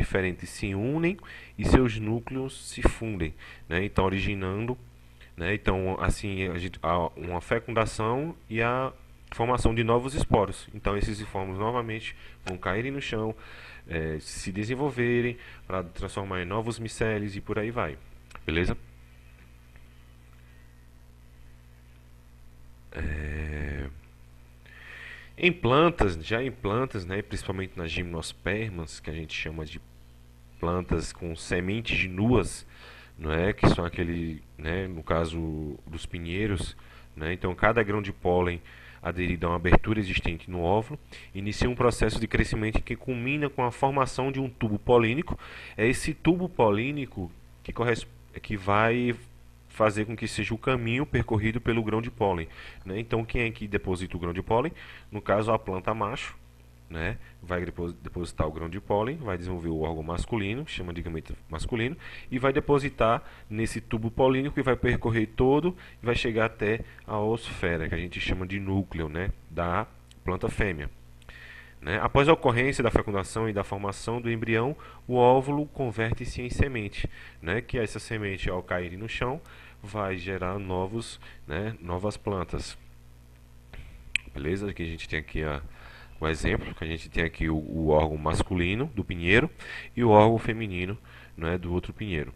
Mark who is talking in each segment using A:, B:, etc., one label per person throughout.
A: diferentes se unem e seus núcleos se fundem, né? Então originando, né? Então assim há uma fecundação e a formação de novos esporos. Então esses esporos novamente vão caírem no chão, se desenvolverem para transformar em novos micélios e por aí vai. Beleza? Já em plantas, né, principalmente nas gimnospermas, que a gente chama de plantas com sementes nuas, não é? Que são aquele, né, no caso dos pinheiros, né? Então cada grão de pólen aderido a uma abertura existente no óvulo inicia um processo de crescimento que culmina com a formação de um tubo polínico. É esse tubo polínico que vai fazer com que seja o caminho percorrido pelo grão de pólen, né? Então quem é que deposita o grão de pólen? No caso a planta macho, né? Vai depositar o grão de pólen, vai desenvolver o órgão masculino, chama de gameto masculino, e vai depositar nesse tubo polínico e vai percorrer todo e vai chegar até a oosfera, que a gente chama de núcleo, né, da planta fêmea. Né? Após a ocorrência da fecundação e da formação do embrião, o óvulo converte-se em semente, né? Que essa semente, ao cair no chão, vai gerar novas plantas. Beleza? Aqui a gente tem aqui o exemplo, que a gente tem aqui o órgão masculino do pinheiro e o órgão feminino, né, do outro pinheiro.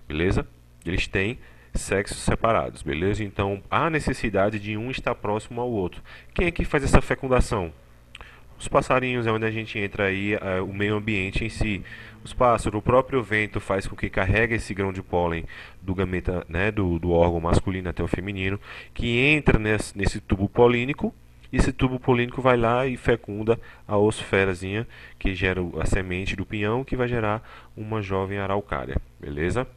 A: Beleza? Eles têm sexos separados, beleza? Então há necessidade de um estar próximo ao outro. Quem é que faz essa fecundação? Os passarinhos é onde a gente entra aí, o meio ambiente em si. Os pássaros, o próprio vento faz com que carregue esse grão de pólen do gameta, né, do órgão masculino até o feminino, que entra nesse tubo polínico. E esse tubo polínico vai lá e fecunda a oosferazinha, que gera a semente do pinhão, que vai gerar uma jovem araucária. Beleza?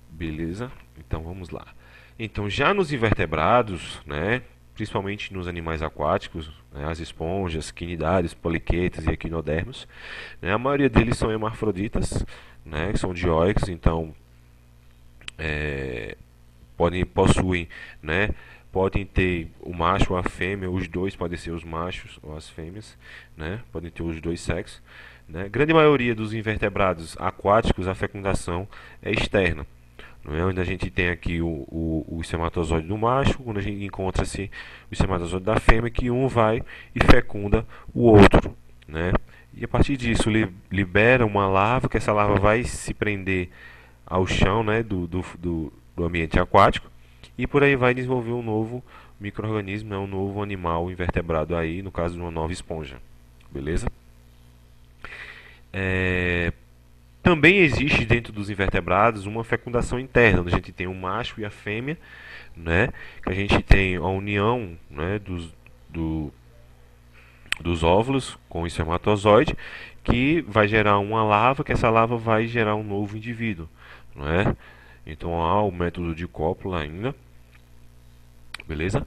A: Beleza? Então vamos lá. Então já nos invertebrados, né, principalmente nos animais aquáticos, né, as esponjas, quinidários, poliquetas e equinodermos, né, a maioria deles são hermafroditas, né, que são dioicos, então possuem, né, podem ter o macho ou a fêmea, os dois podem ser os machos ou as fêmeas, né, podem ter os dois sexos. Né. Grande maioria dos invertebrados aquáticos, a fecundação é externa. Não é? Onde a gente tem aqui o espermatozoide do macho, quando a gente encontra-se o espermatozoide da fêmea, que um vai e fecunda o outro. Né? E a partir disso libera uma larva, que essa larva vai se prender ao chão, né, do ambiente aquático, e por aí vai desenvolver um novo micro-organismo, né, um novo animal invertebrado aí, no caso de uma nova esponja. Beleza? Também existe dentro dos invertebrados uma fecundação interna, onde a gente tem o macho e a fêmea, né? Que a gente tem a união, né, dos óvulos com o espermatozoide, que vai gerar uma larva, que essa larva vai gerar um novo indivíduo. Não é? Então há o método de cópula ainda. Beleza?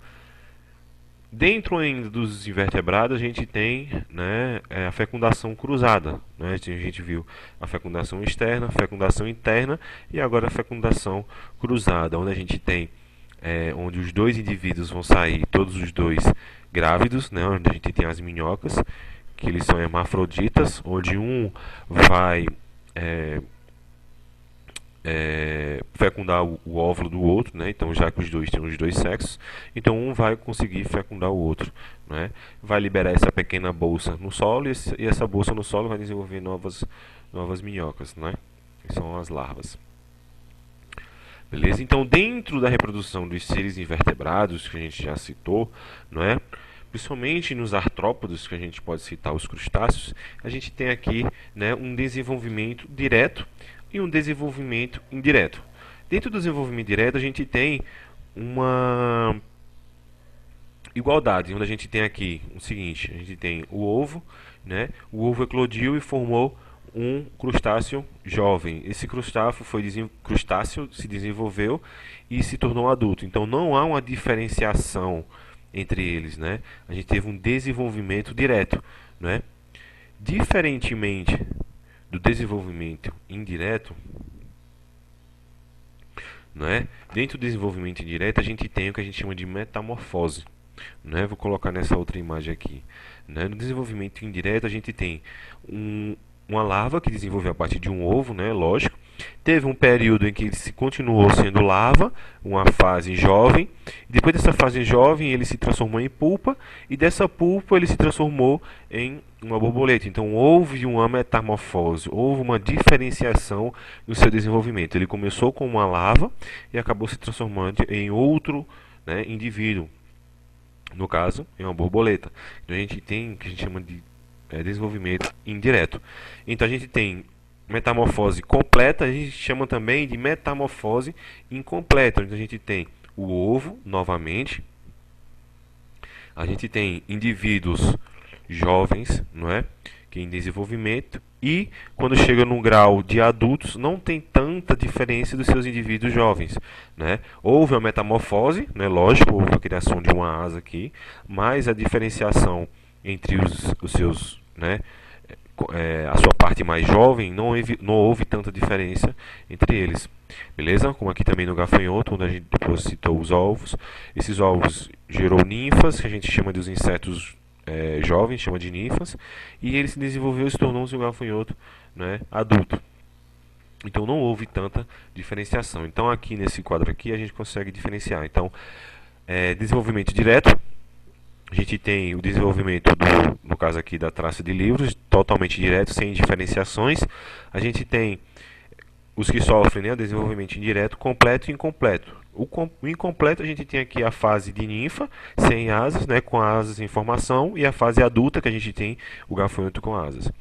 A: Dentro ainda dos invertebrados, a gente tem, né, a fecundação cruzada. Né? A gente viu a fecundação externa, a fecundação interna e agora a fecundação cruzada, onde a gente tem onde os dois indivíduos vão sair, todos os dois grávidos, né, onde a gente tem as minhocas, que eles são hermafroditas, onde um vai fecundar o óvulo do outro, né? Então já que os dois têm os dois sexos, então um vai conseguir fecundar o outro, né? Vai liberar essa pequena bolsa no solo e essa bolsa no solo vai desenvolver novas minhocas, né? Que são as larvas. Beleza? Então dentro da reprodução dos seres invertebrados que a gente já citou, não é? Principalmente nos artrópodos, que a gente pode citar os crustáceos, a gente tem aqui, né, um desenvolvimento direto e um desenvolvimento indireto. Dentro do desenvolvimento direto, a gente tem uma igualdade, onde a gente tem aqui o seguinte: a gente tem o ovo, né? O ovo eclodiu e formou um crustáceo jovem. Esse crustáceo se desenvolveu e se tornou adulto. Então não há uma diferenciação entre eles, né? A gente teve um desenvolvimento direto, né? Diferentemente do desenvolvimento indireto, não é? Dentro do desenvolvimento indireto, a gente tem o que a gente chama de metamorfose. né? Vou colocar nessa outra imagem aqui, né? No desenvolvimento indireto a gente tem uma larva que desenvolveu a partir de um ovo, né? Lógico. Teve um período em que ele se continuou sendo larva, uma fase jovem. Depois dessa fase jovem, ele se transformou em pupa, e dessa pupa ele se transformou em uma borboleta. Então houve uma metamorfose, houve uma diferenciação no seu desenvolvimento. Ele começou com uma larva e acabou se transformando em outro, né, indivíduo. No caso, em uma borboleta. Então a gente tem o que a gente chama de desenvolvimento indireto. Então a gente tem metamorfose completa, a gente chama também de metamorfose incompleta. Então a gente tem o ovo novamente, a gente tem indivíduos jovens, não é? Que em desenvolvimento, e quando chega no grau de adultos não tem tanta diferença dos seus indivíduos jovens, né? Houve uma metamorfose, né? Lógico, houve a criação de uma asa aqui, mas a diferenciação entre os seus, né, a sua parte mais jovem, não houve tanta diferença entre eles. Beleza? Como aqui também no gafanhoto, onde a gente depositou os ovos. Esses ovos gerou ninfas, que a gente chama dos insetos jovens, chama de ninfas. E ele se desenvolveu e se tornou-se um gafanhoto, né, adulto. Então não houve tanta diferenciação. Então aqui nesse quadro aqui a gente consegue diferenciar. Então, desenvolvimento direto. A gente tem o desenvolvimento no caso aqui da traça de livros, totalmente direto, sem diferenciações. A gente tem os que sofrem, né, o desenvolvimento indireto, completo e incompleto. O incompleto a gente tem aqui a fase de ninfa, sem asas, né, com asas em formação, e a fase adulta que a gente tem o gafanhoto com asas.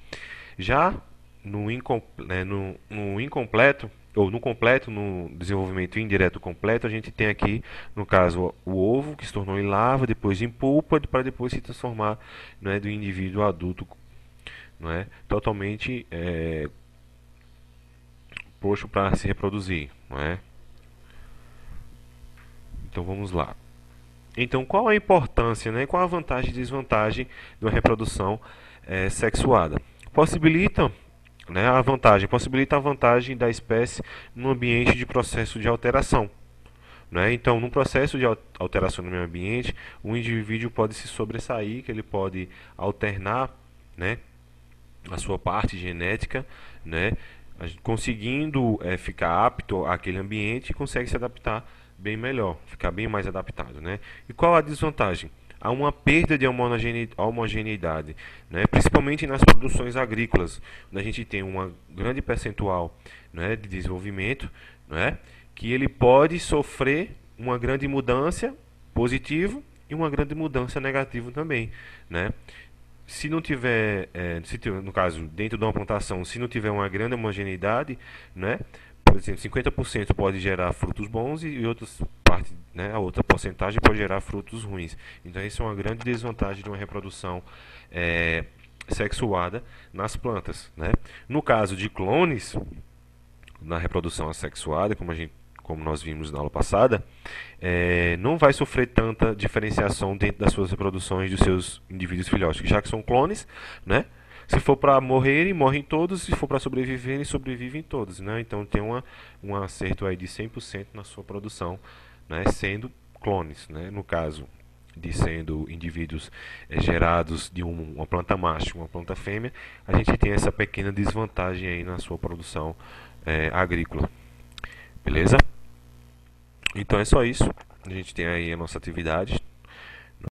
A: Já no incompleto, ou no completo, no desenvolvimento indireto completo, a gente tem aqui, no caso, o ovo que se tornou em larva, depois em pulpa, para depois se transformar, né, do indivíduo adulto, não é, totalmente posto para se reproduzir, não é? Então vamos lá. Então qual a importância, né? Qual a vantagem e desvantagem de uma reprodução sexuada? Possibilita, né, possibilita a vantagem da espécie no ambiente de processo de alteração. Né? Então, no processo de alteração no meio ambiente, um indivíduo pode se sobressair, que ele pode alternar, né, a sua parte genética, né, conseguindo ficar apto àquele ambiente e consegue se adaptar bem melhor, ficar bem mais adaptado. Né? E qual a desvantagem? Há uma perda de homogeneidade, né? Principalmente nas produções agrícolas, onde a gente tem um grande percentual, né, de desenvolvimento, né, que ele pode sofrer uma grande mudança positiva e uma grande mudança negativa também. Né? Se não tiver, no caso, dentro de uma plantação, se não tiver uma grande homogeneidade, né, por exemplo, 50% pode gerar frutos bons e outras partes, né, a outra porcentagem pode gerar frutos ruins. Então, isso é uma grande desvantagem de uma reprodução sexuada nas plantas. Né? No caso de clones, na reprodução assexuada, como nós vimos na aula passada, não vai sofrer tanta diferenciação dentro das suas reproduções dos seus indivíduos filhotes, já que são clones, né? Se for para morrerem, morrem todos. Se for para sobreviverem, sobrevivem todos. Né? Então tem um acerto aí de 100% na sua produção, né? Sendo clones. Né? No caso de sendo indivíduos gerados de uma planta macho e uma planta fêmea, a gente tem essa pequena desvantagem aí na sua produção agrícola. Beleza? Então é só isso. A gente tem aí a nossa atividade.